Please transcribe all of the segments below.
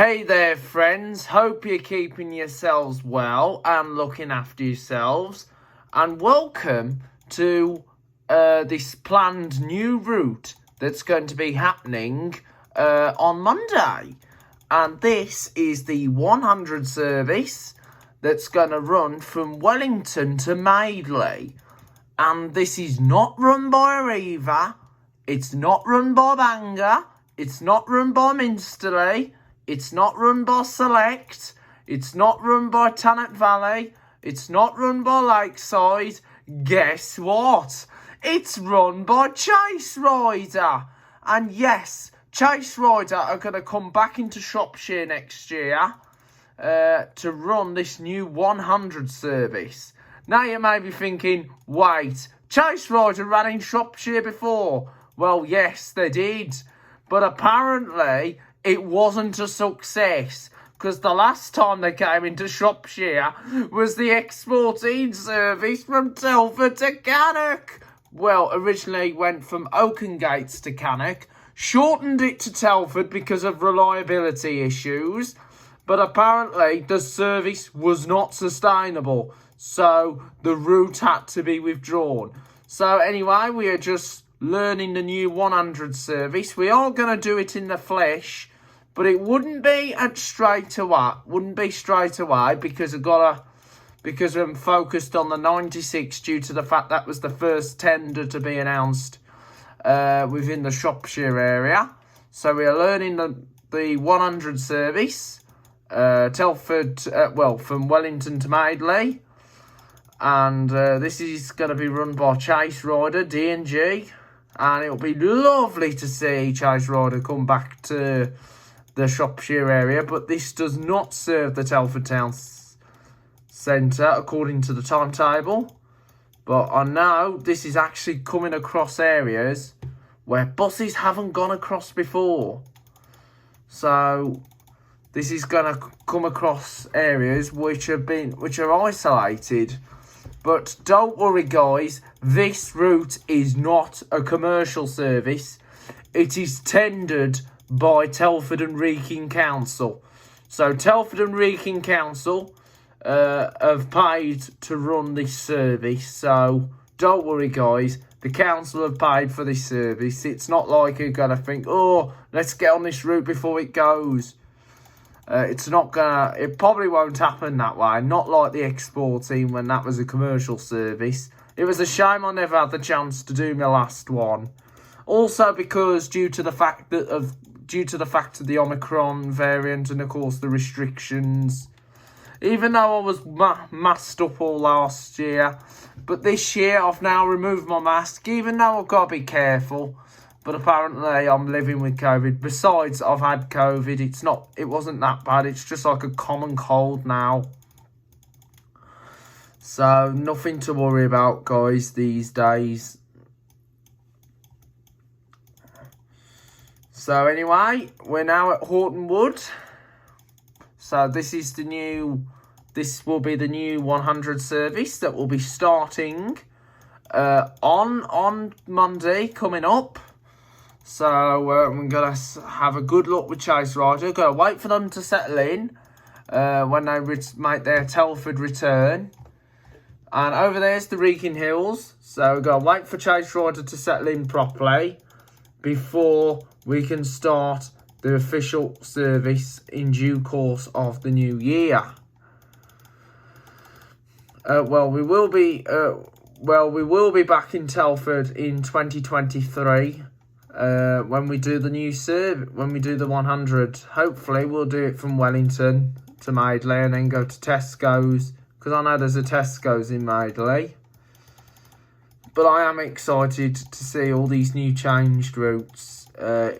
Hey there friends, hope you're keeping yourselves well and looking after yourselves, and welcome to this planned new route that's going to be happening on Monday. And this is the 100 service that's going to run from Wellington to Madeley. And this is not run by Arriva, it's not run by Bangor, it's not run by Minsterley, it's not run by Select, it's not run by Tannock Valley, it's not run by Lakeside. Guess what? It's run by Chase Rider. And yes, Chase Rider are going to come back into Shropshire next year to run this new 100 service. Now you may be thinking, wait, Chase Rider ran in Shropshire before. Well, yes, they did. But apparently, it wasn't a success. Because the last time they came into Shropshire was the X14 service from Telford to Cannock. Well, originally went from Oakengates to Cannock. Shortened it to Telford because of reliability issues. But apparently, the service was not sustainable. So, the route had to be withdrawn. So, anyway, we are just learning the new 100 service. We are going to do it in the flesh. But it wouldn't be straight away. Because I'm focused on the 96 due to the fact that was the first tender to be announced within the Shropshire area. So we are learning the 100 service. Telford, from Wellington to Madeley. And this is going to be run by Chase Rider, D&G. And it'll be lovely to see Chase Rider come back to the Shropshire area. But this does not serve the Telford Town Centre according to the timetable. But I know this is actually coming across areas where buses haven't gone across before. So this is going to come across areas which are isolated. But don't worry, guys. This route is not a commercial service. It is tendered by Telford and Wrekin Council. So Telford and Wrekin Council have paid to run this service. So don't worry, guys. The council have paid for this service. It's not like you're going to think, oh, let's get on this route before it goes. It probably won't happen that way. Not like the X14 when that was a commercial service. It was a shame I never had the chance to do my last one. Also because due to the fact of the Omicron variant and of course the restrictions. Even though I was masked up all last year, but this year I've now removed my mask. Even though I've got to be careful. But apparently I'm living with COVID. Besides, I've had COVID. It wasn't that bad. It's just like a common cold now. So, nothing to worry about, guys, these days. So, anyway, we're now at Horton Wood. So, this will be the new 100 service that will be starting on Monday coming up. So, I'm going to have a good look with Chase Rider. Going to wait for them to settle in when they make their Telford return. And over there's the Wrekin Hills. So, we're going to wait for Chase Rider to settle in properly before we can start the official service in due course of the new year. We will be back in Telford in 2023. When we do the new when we do the 100, hopefully we'll do it from Wellington to Madeley and then go to Tesco's, because I know there's a Tesco's in Madeley. But I am excited to see all these new changed routes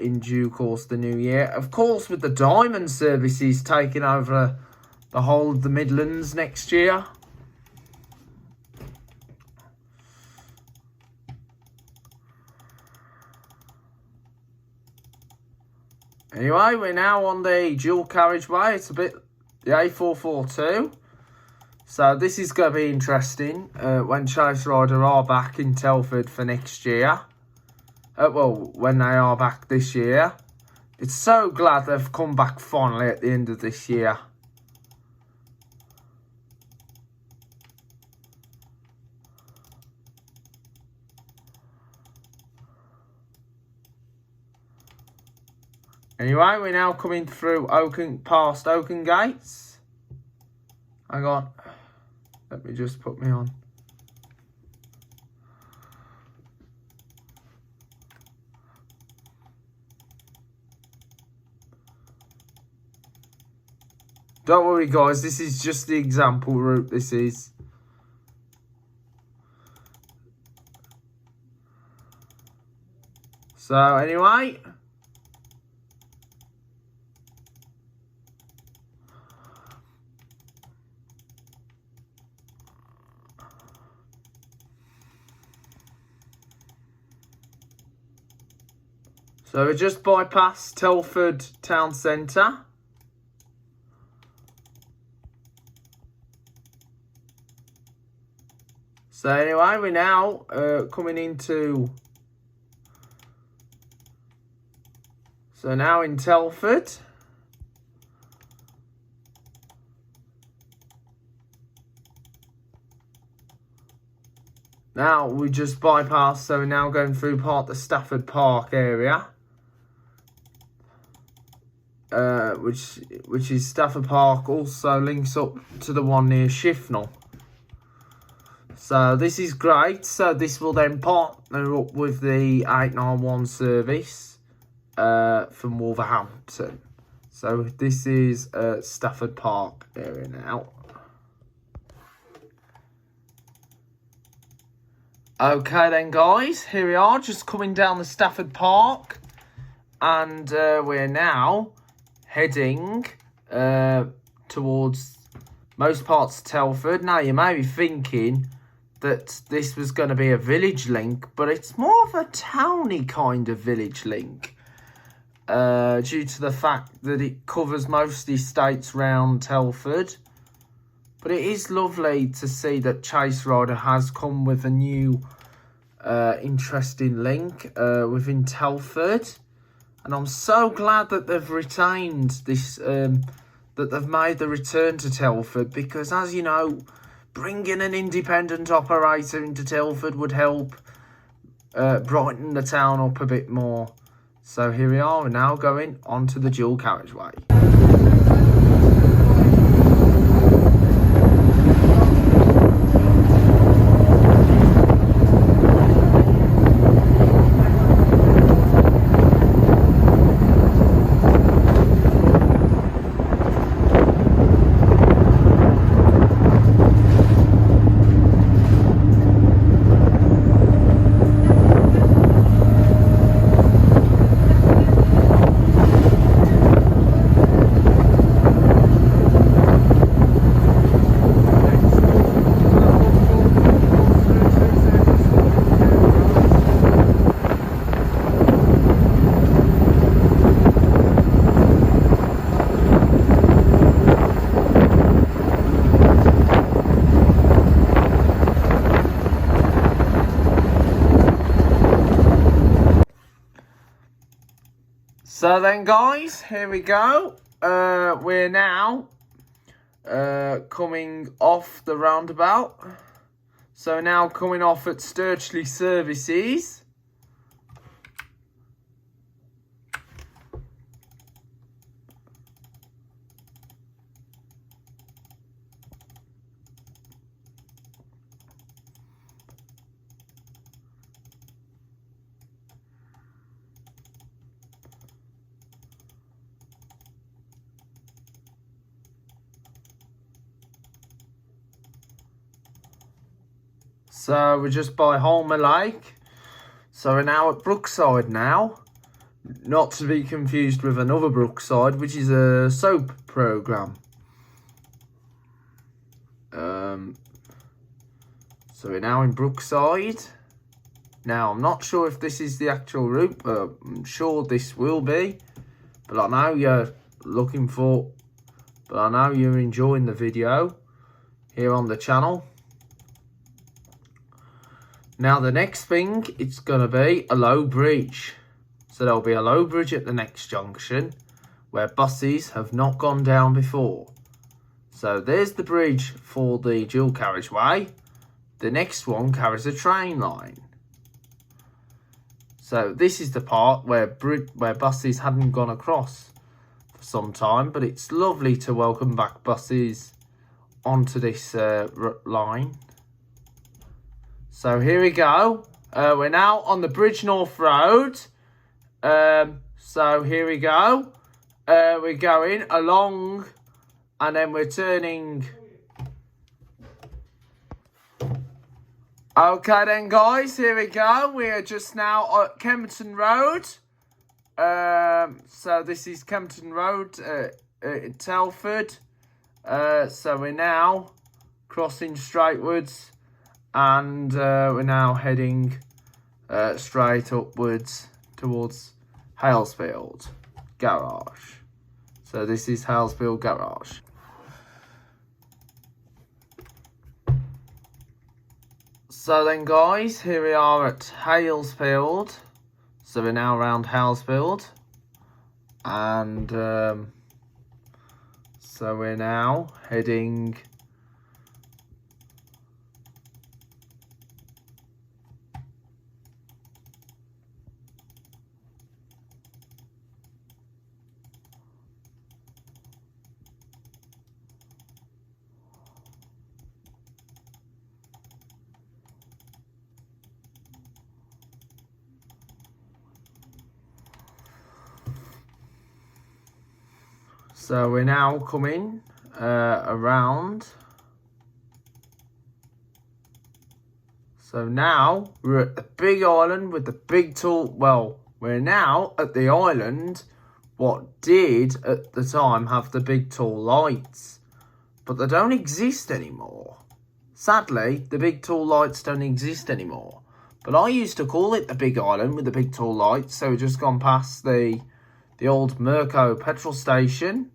in due course the new year. Of course, with the Diamond services taking over the whole of the Midlands next year. Anyway, we're now on the dual carriageway. It's the A442. So this is going to be interesting when Chase Rider are back in Telford for next year. When they are back this year. It's so glad they've come back finally at the end of this year. Anyway, we're now coming through past Oaken Gates. Hang on. Let me just put me on. Don't worry, guys. This is just the example route. This is. So, anyway. So, we just bypassed Telford Town Centre. So anyway, we're now coming into... So now in Telford. Now we just bypassed, so we're now going through part of the Stafford Park area. Which is Stafford Park, also links up to the one near Shifnal. So this is great. So this will then partner up with the 891 service from Wolverhampton. So this is Stafford Park area now. Okay then, guys, here we are, just coming down the Stafford Park, and we're now heading towards most parts of Telford. Now you may be thinking that this was going to be a village link, but it's more of a towny kind of village link, due to the fact that it covers most of the estates round Telford. But it is lovely to see that Chase Rider has come with a new interesting link within Telford. And I'm so glad that they've retained this, that they've made the return to Telford, because as you know, bringing an independent operator into Telford would help brighten the town up a bit more. So here we are, we're now going onto the dual carriageway. So then, guys, here we go. We're now coming off the roundabout. So now coming off at Sturchley Services. So we're just by Holmer Lake. So we're now at Brookside now. Not to be confused with another Brookside, which is a soap programme. So we're now in Brookside. Now, I'm not sure if this is the actual route, but I'm sure this will be. But I know you're I know you're enjoying the video here on the channel. Now, the next thing, it's going to be a low bridge. So there'll be a low bridge at the next junction where buses have not gone down before. So there's the bridge for the dual carriageway. The next one carries a train line. So this is the part where buses hadn't gone across for some time, but it's lovely to welcome back buses onto this line. So here we go. We're now on the Bridge North Road. So here we go. We're going along and then we're turning. Okay then guys, here we go. We are just now at Kempton Road. So this is Kempton Road in Telford. So we're now crossing straightwards and we're now heading straight upwards towards Halesfield Garage. So this is Halesfield Garage. So then guys, here we are at Halesfield. So we're now around Halesfield. And so we're now heading So we're now coming around. So now we're at the big island with the big tall. Well, we're now at the island what did at the time have the big tall lights, but they don't exist anymore. Sadly, the big tall lights don't exist anymore. But I used to call it the big island with the big tall lights. So we've just gone past the old Mirko petrol station.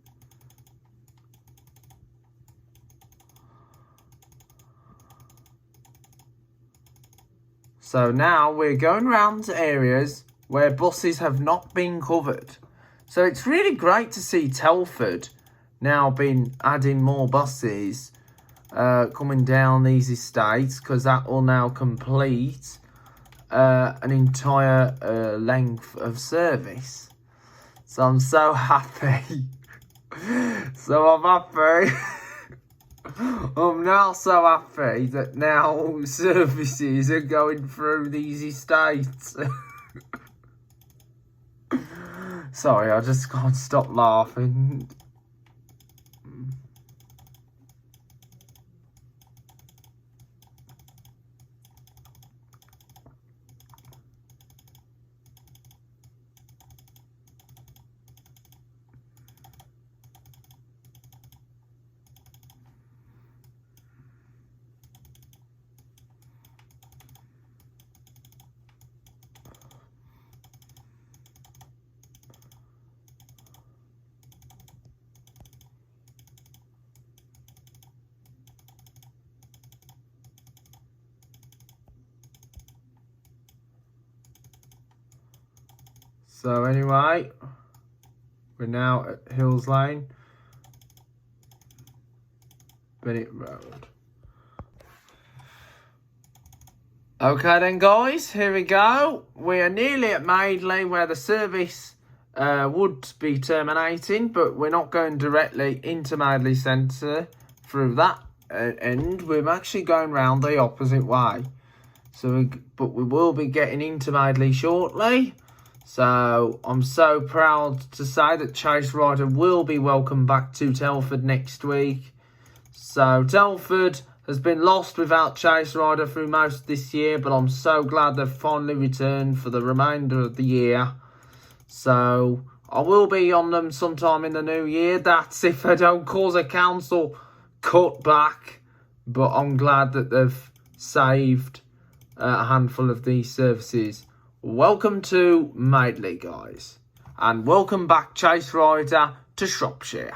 So now we're going around to areas where buses have not been covered. So it's really great to see Telford now been adding more buses coming down these estates, because that will now complete an entire length of service. So I'm so happy. So I'm happy. I'm now so happy that now services are going through these estates. Sorry, I just can't stop laughing. So anyway, we're now at Hills Lane, Bennett Road. Okay then guys, here we go. We are nearly at Madeley where the service would be terminating, but we're not going directly into Madeley Centre through that end. We're actually going round the opposite way. But we will be getting into Madeley shortly. So I'm so proud to say that Chase Rider will be welcome back to Telford next week. So Telford has been lost without Chase Rider through most of this year, but I'm so glad they've finally returned for the remainder of the year. So I will be on them sometime in the new year. That's if they don't cause a council cutback. But I'm glad that they've saved a handful of these services. Welcome to Madeley, guys. And welcome back, Chase Rider, to Shropshire.